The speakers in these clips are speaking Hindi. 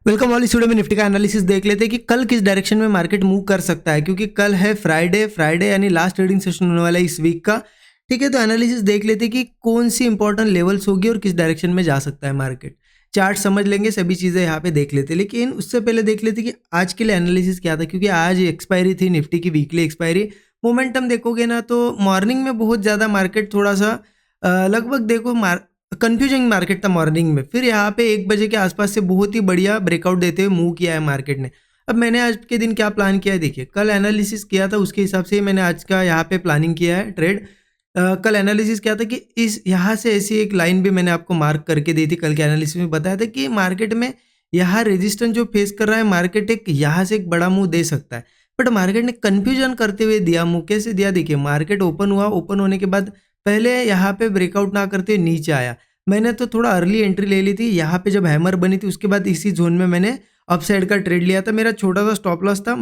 Welcome all. इस वीडियो में निफ्टी का एनालिसिस देख लेते हैं कि कल किस डायरेक्शन में मार्केट मूव कर सकता है, क्योंकि कल है फ्राइडे यानी लास्ट ट्रेडिंग सेशन होने वाला है इस वीक का। ठीक है, तो एनालिसिस देख लेते हैं कि कौन सी इंपॉर्टेंट लेवल्स होगी और किस डायरेक्शन में जा सकता है मार्केट। चार्ट समझ लेंगे, सभी चीज़ें यहाँ पे देख लेते हैं, लेकिन उससे पहले देख लेते हैं कि आज के लिए एनालिसिस क्या था, क्योंकि आज एक्सपायरी थी निफ्टी की, वीकली एक्सपायरी। मोमेंटम देखोगे ना तो मॉर्निंग में बहुत ज़्यादा मार्केट थोड़ा सा लगभग देखो कंफ्यूजिंग मार्केट था मॉर्निंग में। फिर यहाँ पे 1 बजे के आसपास से बहुत ही बढ़िया ब्रेकआउट देते हुए मूव किया है मार्केट ने। अब मैंने आज के दिन क्या प्लान किया है, देखिए कल एनालिसिस किया था उसके हिसाब से ही मैंने आज का यहाँ पे प्लानिंग किया है ट्रेड। कल एनालिसिस किया था कि इस यहाँ से ऐसी एक लाइन भी मैंने आपको मार्क करके दी थी। कल के एनालिसिस में बताया था कि मार्केट में यहाँ रेजिस्टेंस जो फेस कर रहा है मार्केट, एक यहाँ से एक बड़ा मूव दे सकता है। बट मार्केट ने कन्फ्यूजन करते हुए दिया मूव। कैसे दिया, देखिए मार्केट ओपन हुआ, ओपन होने के बाद पहले यहाँ पे ब्रेकआउट ना करते हुए नीचे आया। मैंने तो थोड़ा अर्ली एंट्री ले ली थी यहाँ पे जब हैमर बनी थी, उसके बाद इसी जोन में मैंने अपसाइड का ट्रेड लिया था। मेरा छोटा सा स्टॉप लॉस था।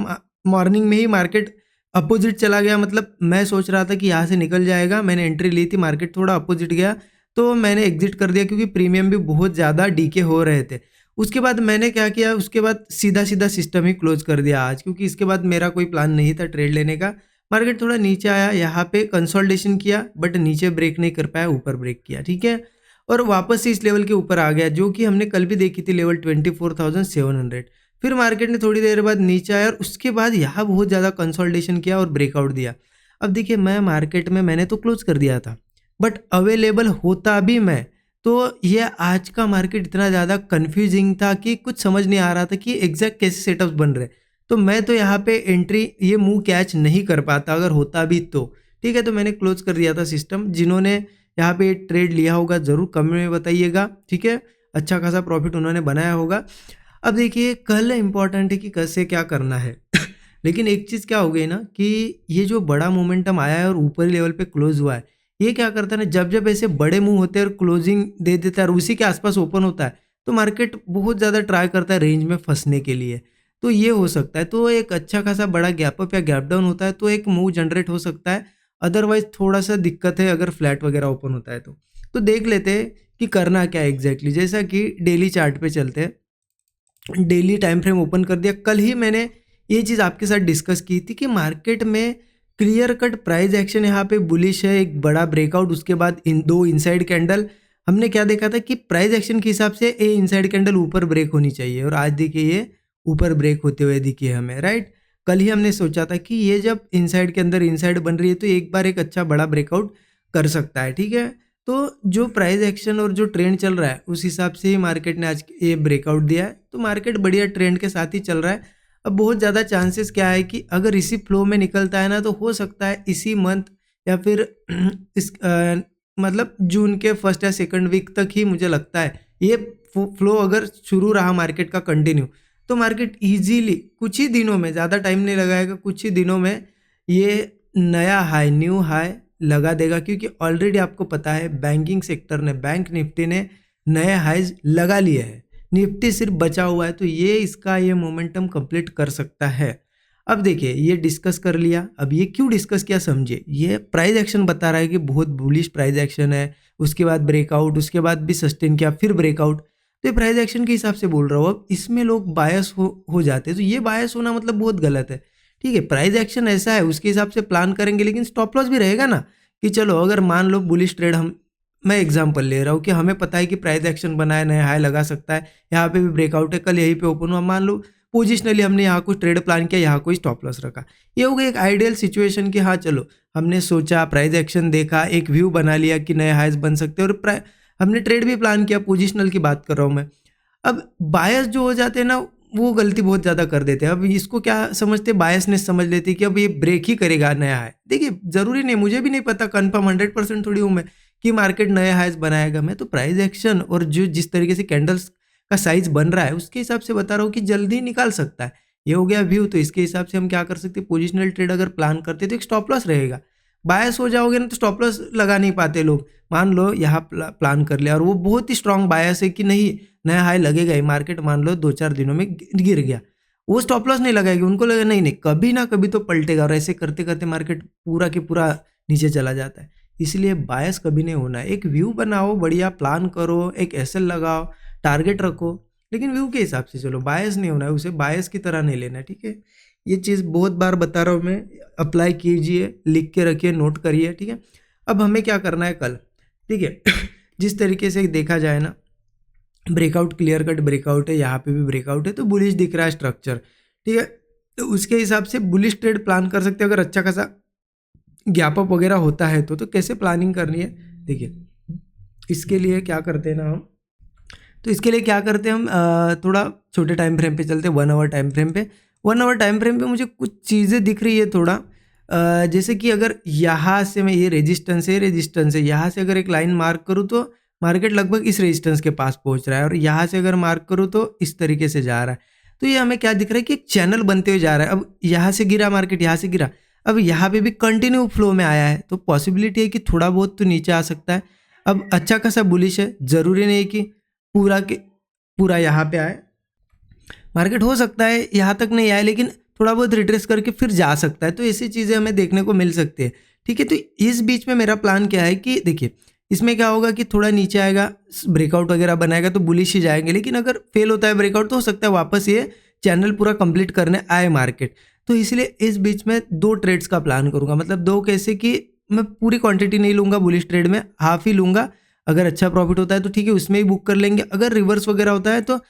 मॉर्निंग में ही मार्केट अपोजिट चला गया, मतलब मैं सोच रहा था कि यहाँ से निकल जाएगा, मैंने एंट्री ली थी, मार्केट थोड़ा अपोजिट गया तो मैंने एग्जिट कर दिया, क्योंकि प्रीमियम भी बहुत ज़्यादा डीके हो रहे थे। उसके बाद मैंने क्या किया, उसके बाद सीधा सीधा सिस्टम ही क्लोज कर दिया आज, क्योंकि इसके बाद मेरा कोई प्लान नहीं था ट्रेड लेने का। मार्केट थोड़ा नीचे आया, यहाँ पे कंसोलिडेशन किया बट नीचे ब्रेक नहीं कर पाया, ऊपर ब्रेक किया, ठीक है, और वापस से इस लेवल के ऊपर आ गया, जो कि हमने कल भी देखी थी, लेवल 24,700। फिर मार्केट ने थोड़ी देर बाद नीचे आया और उसके बाद यहाँ बहुत ज़्यादा कंसोलिडेशन किया और ब्रेकआउट दिया। अब देखिए मैं मार्केट में मैंने तो क्लोज कर दिया था, बट अवेलेबल होता भी मैं तो ये आज का मार्केट इतना ज़्यादा कन्फ्यूजिंग था कि कुछ समझ नहीं आ रहा था कि एग्जैक्ट कैसे सेटअप्स बन रहे। तो मैं तो यहाँ पे एंट्री ये मूव कैच नहीं कर पाता अगर होता भी तो। ठीक है, तो मैंने क्लोज कर दिया था सिस्टम। जिन्होंने यहाँ पे ट्रेड लिया होगा ज़रूर कमेंट में बताइएगा, ठीक है, अच्छा खासा प्रॉफिट उन्होंने बनाया होगा। अब देखिए कल इम्पॉर्टेंट है कि कैसे क्या करना है लेकिन एक चीज़ क्या हो गई ना कि ये जो बड़ा मोमेंटम आया है और ऊपरी लेवल पे क्लोज हुआ है, ये क्या करता है ना, जब जब ऐसे बड़े मूव होते हैं और क्लोजिंग दे देता है और उसी के आसपास ओपन होता है, तो मार्केट बहुत ज़्यादा ट्राई करता है रेंज में फंसने के लिए। तो ये हो सकता है, तो एक अच्छा खासा बड़ा गैप अप या गैप डाउन होता है तो एक मूव जनरेट हो सकता है। अदरवाइज थोड़ा सा दिक्कत है अगर फ्लैट वगैरह ओपन होता है तो देख लेते हैं कि करना क्या है एग्जैक्टली। जैसा कि डेली चार्ट पे चलते हैं, डेली टाइम फ्रेम ओपन कर दिया। कल ही मैंने ये चीज़ आपके साथ डिस्कस की थी कि मार्केट में क्लियर कट प्राइस एक्शन यहाँ पे बुलिश है, एक बड़ा ब्रेकआउट, उसके बाद इन दो इनसाइड कैंडल। हमने क्या देखा था कि प्राइस एक्शन के हिसाब से ए इनसाइड कैंडल ऊपर ब्रेक होनी चाहिए, और आज देखिए ये ऊपर ब्रेक होते हुए दिखी हमें, राइट। कल ही हमने सोचा था कि ये जब इनसाइड के अंदर इनसाइड बन रही है तो एक बार एक अच्छा बड़ा ब्रेकआउट कर सकता है, ठीक है। तो जो प्राइस एक्शन और जो ट्रेंड चल रहा है उस हिसाब से ही मार्केट ने आज ये ब्रेकआउट दिया है, तो मार्केट बढ़िया ट्रेंड के साथ ही चल रहा है। अब बहुत ज़्यादा चांसेस क्या है कि अगर इसी फ्लो में निकलता है ना तो हो सकता है इसी मंथ या फिर इस मतलब जून के फर्स्ट या सेकंड वीक तक ही मुझे लगता है ये फ्लो अगर शुरू रहा मार्केट का कंटिन्यू, तो मार्केट इजीली कुछ ही दिनों में, ज़्यादा टाइम नहीं लगाएगा, कुछ ही दिनों में ये नया हाई, न्यू हाई लगा देगा। क्योंकि ऑलरेडी आपको पता है बैंकिंग सेक्टर ने, बैंक निफ्टी ने नए हाइज लगा लिए हैं, निफ्टी सिर्फ बचा हुआ है, तो ये इसका ये मोमेंटम कंप्लीट कर सकता है। अब देखिए ये डिस्कस कर लिया, अब ये क्यों डिस्कस किया समझिए। ये प्राइस एक्शन बता रहा है कि बहुत बुलिश प्राइस एक्शन है, उसके बाद ब्रेकआउट, उसके बाद भी सस्टेन किया, फिर ब्रेकआउट। तो ये प्राइस एक्शन के हिसाब से बोल रहा हूँ। अब इसमें लोग बायस हो जाते हैं, तो ये बायस होना मतलब बहुत गलत है, ठीक है। प्राइस एक्शन ऐसा है उसके हिसाब से प्लान करेंगे, लेकिन स्टॉप लॉस भी रहेगा ना, कि चलो अगर मान लो बुलिश ट्रेड, मैं एग्जांपल ले रहा हूँ कि हमें पता है कि प्राइस एक्शन बनाया, नया हाई लगा सकता है, यहाँ पे भी ब्रेकआउट है, कल यहीं पे ओपन हुआ, मान लो पोजिशनली हमने यहाँ कुछ ट्रेड प्लान किया, यहाँ कोई स्टॉप लॉस रखा। ये हो गई एक आइडियल सिचुएशन कि हाँ चलो हमने सोचा, प्राइस एक्शन देखा, एक व्यू बना लिया कि नए हाइज बन सकते हैं, और हमने ट्रेड भी प्लान किया, पोजिशनल की बात कर रहा हूँ मैं। अब बायस जो हो जाते हैं ना, वो गलती बहुत ज़्यादा कर देते हैं। अब इसको क्या समझते हैं, बायसनेस समझ लेते हैं कि अब ये ब्रेक ही करेगा नया हाई। देखिए ज़रूरी नहीं, मुझे भी नहीं पता कंफर्म 100% थोड़ी हूँ मैं कि मार्केट नए हाइज बनाएगा। मैं तो प्राइस एक्शन और जो जिस तरीके से कैंडल्स का साइज बन रहा है उसके हिसाब से बता रहा हूँ कि जल्दी निकाल सकता है। ये हो गया व्यू, तो इसके हिसाब से हम क्या कर सकते हैं, पोजिशनल ट्रेड अगर प्लान करते तो एक स्टॉप लॉस रहेगा। बायस हो जाओगे ना तो स्टॉप लॉस लगा नहीं पाते लोग। मान लो यहाँ प्लान कर लिया और वो बहुत ही स्ट्रांग बायस है कि नहीं नया हाई लगेगा ही, मार्केट मान लो 2-4 दिनों में गिर गया, वो स्टॉप लॉस नहीं लगाएगी, उनको लगेगा नहीं नहीं कभी ना कभी तो पलटेगा, और ऐसे करते करते मार्केट पूरा के पूरा नीचे चला जाता है। इसलिए बायस कभी नहीं होना है। एक व्यू बनाओ, बढ़िया प्लान करो, एक एसएल लगाओ, टारगेट रखो, लेकिन व्यू के हिसाब से चलो, बायस नहीं होना है, उसे बायस की तरह नहीं लेना है, ठीक है। ये चीज़ बहुत बार बता रहा हूँ मैं, अप्लाई कीजिए, लिख के रखिए, नोट करिए, ठीक है। अब हमें क्या करना है कल, ठीक है। जिस तरीके से देखा जाए ना, ब्रेकआउट क्लियर कट ब्रेकआउट है, यहाँ पे भी ब्रेकआउट है, तो बुलिश दिख रहा है स्ट्रक्चर, ठीक है। तो उसके हिसाब से बुलिश ट्रेड प्लान कर सकते हैं। अगर अच्छा खासा गैप अप वगैरह होता है तो कैसे प्लानिंग करनी है, देखिए इसके लिए क्या करते हैं ना हम, तो इसके लिए क्या करते हैं हम, थोड़ा छोटे टाइम फ्रेम पे चलते हैं, 1 आवर टाइम फ्रेम पे। 1 आवर टाइम फ्रेम पे मुझे कुछ चीज़ें दिख रही है थोड़ा, जैसे कि अगर यहाँ से मैं, ये रेजिस्टेंस है, यहाँ से अगर एक लाइन मार्क करूँ तो मार्केट लगभग इस रेजिस्टेंस के पास पहुँच रहा है, और यहाँ से अगर मार्क करूँ तो इस तरीके से जा रहा है। तो ये हमें क्या दिख रहा है कि एक चैनल बनते हुए जा रहा है। अब यहाँ से गिरा मार्केट, यहाँ से गिरा, अब यहाँ पे भी कंटिन्यू फ्लो में आया है, तो पॉसिबिलिटी है कि थोड़ा बहुत तो नीचे आ सकता है। अब अच्छा खासा बुलिश है, ज़रूरी नहीं कि पूरा के पूरा यहाँ पे आए, मार्केट हो सकता है यहाँ तक नहीं आए, लेकिन थोड़ा बहुत रिट्रेस करके फिर जा सकता है। तो ऐसी चीज़ें हमें देखने को मिल सकती है, ठीक है। तो इस बीच में मेरा प्लान क्या है कि देखिए इसमें क्या होगा कि थोड़ा नीचे आएगा, ब्रेकआउट वगैरह बनाएगा तो बुलिश ही जाएंगे, लेकिन अगर फेल होता है ब्रेकआउट तो हो सकता है वापस ये चैनल पूरा कंप्लीट करने आए मार्केट। तो इसलिए इस बीच में 2 ट्रेड्स का प्लान करूंगा, मतलब 2 कैसे कि मैं पूरी क्वांटिटी नहीं लूंगा बुलिश ट्रेड में, हाफ ही लूंगा। अगर अच्छा प्रॉफिट होता है तो ठीक है, उसमें ही बुक कर लेंगे। अगर रिवर्स वगैरह होता है तो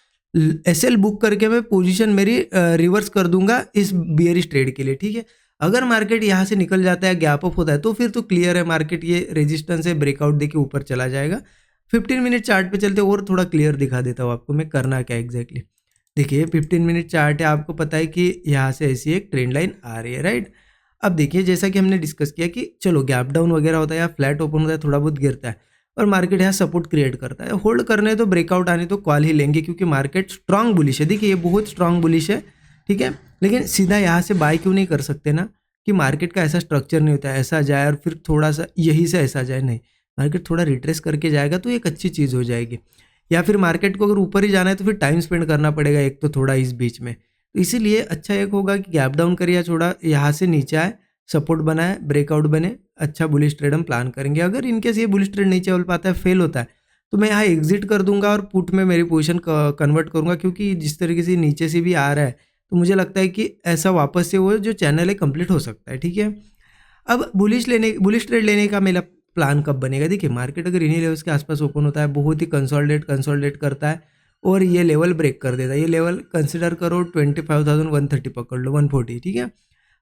एसएल बुक करके मैं पोजीशन मेरी रिवर्स कर दूंगा इस बियरिश ट्रेड के लिए, ठीक है। अगर मार्केट यहाँ से निकल जाता है, गैप अप होता है, तो फिर तो क्लियर है मार्केट ये रेजिस्टेंस है, ब्रेकआउट देके ऊपर चला जाएगा। 15 मिनट चार्ट पे चलते और थोड़ा क्लियर दिखा देता हूँ आपको मैं करना क्या एग्जैक्टली। देखिए 15 मिनट चार्ट है, आपको पता है कि यहाँ से ऐसी एक ट्रेंड लाइन आ रही है, राइट। अब देखिए जैसा कि हमने डिस्कस किया कि चलो गैप डाउन वगैरह होता है या फ्लैट ओपन होता है, थोड़ा बहुत गिरता है और मार्केट यहाँ सपोर्ट क्रिएट करता है, होल्ड करने तो ब्रेकआउट आने तो कॉल ही लेंगे, क्योंकि मार्केट स्ट्रांग बुलिश है। देखिए ये बहुत स्ट्रांग बुलिश है, ठीक है। लेकिन सीधा यहाँ से बाय क्यों नहीं कर सकते ना, कि मार्केट का ऐसा स्ट्रक्चर नहीं होता है ऐसा जाए और फिर थोड़ा सा यही से ऐसा जाए, नहीं, मार्केट थोड़ा रिट्रेस करके जाएगा तो एक अच्छी चीज़ हो जाएगी। या फिर मार्केट को अगर ऊपर ही जाना है तो फिर टाइम स्पेंड करना पड़ेगा एक तो थोड़ा इस बीच में। तो इसीलिए अच्छा एक होगा कि गैप डाउन करिए या थोड़ा यहाँ से नीचे आए, सपोर्ट बनाए, ब्रेकआउट बने, अच्छा बुलिश ट्रेड हम प्लान करेंगे। अगर इनकेस ये बुलिश ट्रेड नहीं चल पाता है, फेल होता है, तो मैं यहाँ एग्जिट कर दूंगा और पुट में मेरी पोजीशन कन्वर्ट करूंगा, क्योंकि जिस तरीके से नीचे से भी आ रहा है तो मुझे लगता है कि ऐसा वापस से वो जो चैनल है कंप्लीट हो सकता है, ठीक है। अब बुलिश ट्रेड लेने का मेरा प्लान कब बनेगा, देखिए मार्केट अगर इन्हीं लेवल्स के आसपास ओपन होता है, बहुत ही कंसोलिडेट करता है और ये लेवल ब्रेक कर देता है, ये लेवल कंसिडर करो 25,130 पकड़ लो, 140, ठीक है।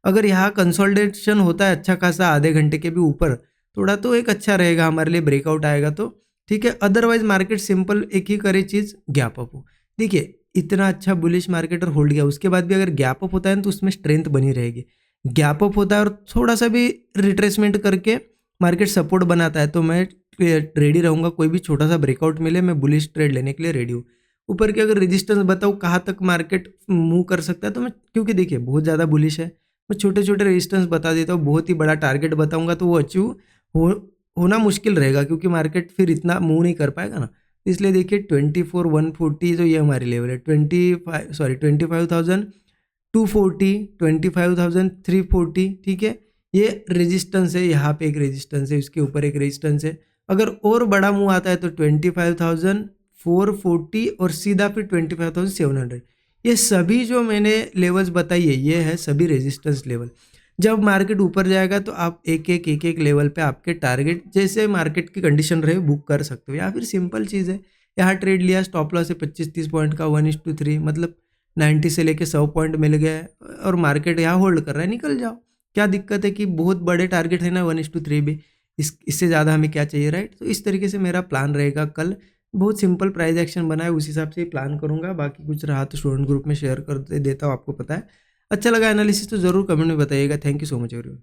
अगर यहाँ कंसोलिडेशन होता है अच्छा खासा आधे घंटे के भी ऊपर थोड़ा, तो एक अच्छा रहेगा हमारे लिए, ब्रेकआउट आएगा तो ठीक है। अदरवाइज मार्केट सिंपल एक ही करे चीज़, गैप अप हो। देखिए इतना अच्छा बुलिश मार्केट और होल्ड गया, उसके बाद भी अगर गैप अप होता है तो उसमें स्ट्रेंथ बनी रहेगी। गैप अप होता है और थोड़ा सा भी रिट्रेसमेंट करके मार्केट सपोर्ट बनाता है तो मैं रेडी रहूँगा, कोई भी छोटा सा ब्रेकआउट मिले मैं बुलिश ट्रेड लेने के लिए रेडी हूँ। ऊपर के अगर रेजिस्टेंस बताऊँ कहाँ तक मार्केट मूव कर सकता है, तो मैं, क्योंकि देखिए बहुत ज़्यादा बुलिश है, मैं छोटे छोटे रेजिस्टेंस बता देता हूँ, बहुत ही बड़ा टारगेट बताऊँगा तो वो अचीव होना मुश्किल रहेगा, क्योंकि मार्केट फिर इतना मूव नहीं कर पाएगा ना। इसलिए देखिए 24,140 तो ये हमारी लेवल है, 25,240, 25,340, ठीक है। ये रेजिस्टेंस है, यहाँ पे एक रेजिस्टेंस है, इसके ऊपर एक रेजिस्टेंस है। अगर और बड़ा मूव आता है तो 25,440 और सीधा फिर 25,700। ये सभी जो मैंने लेवल्स बताई है ये है सभी रेजिस्टेंस लेवल। जब मार्केट ऊपर जाएगा तो आप एक एक लेवल पे आपके टारगेट जैसे मार्केट की कंडीशन रहे बुक कर सकते हो, या फिर सिंपल चीज़ है, यहाँ ट्रेड लिया, स्टॉप लॉस है 25-30 पॉइंट का, 1:3, मतलब 90 से लेके 100 पॉइंट मिल गया और मार्केट यहाँ होल्ड कर रहा है, निकल जाओ। क्या दिक्कत है कि बहुत बड़े टारगेट है ना 1:3 भी, इससे ज़्यादा हमें क्या चाहिए, राइट। तो इस तरीके से मेरा प्लान रहेगा कल, बहुत सिंपल प्राइस एक्शन बना है, उस हिसाब से ही प्लान करूंगा। बाकी कुछ रहा तो स्टूडेंट ग्रुप में शेयर कर देता हूँ, आपको पता है। अच्छा लगा एनालिसिस तो ज़रूर कमेंट में बताइएगा। Thank you so much everyone.